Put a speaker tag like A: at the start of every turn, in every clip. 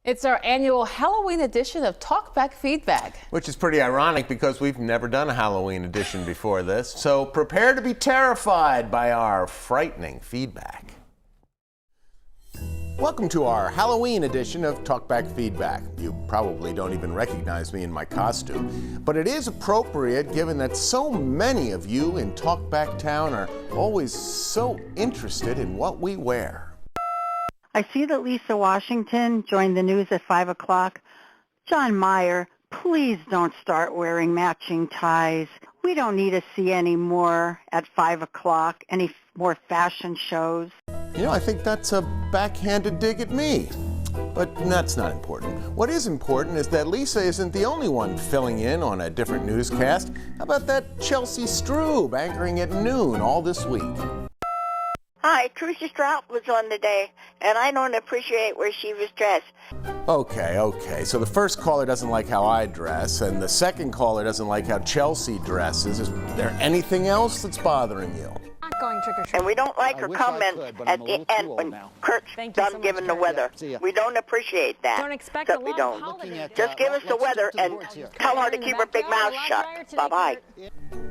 A: It's our annual Halloween edition of Talkback Feedback.
B: Which is pretty ironic because we've never done a Halloween edition before this. So prepare to be terrified by our frightening feedback. Welcome to our Halloween edition of Talkback Feedback. You probably don't even recognize me in my costume, but it is appropriate given that so many of you in Talkback Town are always so interested in what we wear.
C: I see that Lisa Washington joined the news at 5 o'clock. John Meyer, please don't start wearing matching ties. We don't need to see any more at 5 o'clock, any more fashion shows.
B: You know, I think that's a backhanded dig at me. But that's not important. What is important is that Lisa isn't the only one filling in on a different newscast. How about that Chelsea Strube anchoring at noon all this week?
D: Hi, Tricia Strout was on today, and I don't appreciate where she was dressed.
B: Okay. So the first caller doesn't like how I dress, and the second caller doesn't like how Chelsea dresses. Is there anything else that's bothering you?
A: Not going trick-or-treating.
D: And we don't like her comment at the end when Kurt's done giving the weather. We don't appreciate that.
A: Don't expect
D: That
A: a
D: we
A: long
D: don't.
A: holiday.
D: Just give us the weather and tell her to keep her big mouth shut. Bye-bye.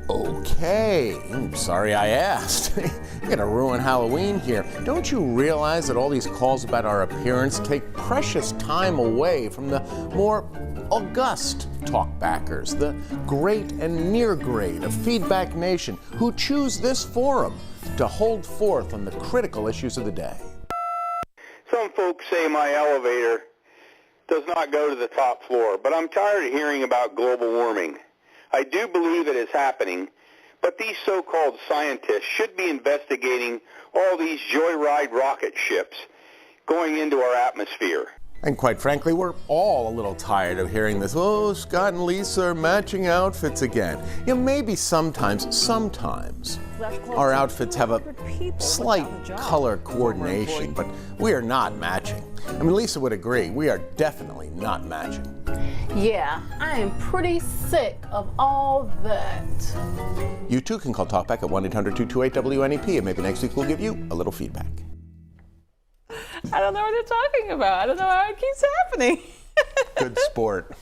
B: Okay, sorry I asked. You're gonna ruin Halloween here. Don't you realize that all these calls about our appearance take precious time away from the more august talkbackers, the great and near great of Feedback Nation, who choose this forum to hold forth on the critical issues of the day?
E: Some folks say my elevator does not go to the top floor, but I'm tired of hearing about global warming. I do believe it is happening, but these so-called scientists should be investigating all these joyride rocket ships going into our atmosphere.
B: And quite frankly, we're all a little tired of hearing this, oh, Scott and Lisa are matching outfits again. You know, maybe sometimes, our outfits have a slight color coordination, but we are not matching. I mean, Lisa would agree, we are definitely not matching.
A: Yeah, I am pretty sick of all that.
B: You too can call Talkback at 1-800-228-WNEP, and maybe next week we'll give you a little feedback.
A: I don't know what they're talking about. I don't know how it keeps happening.
B: Good sport.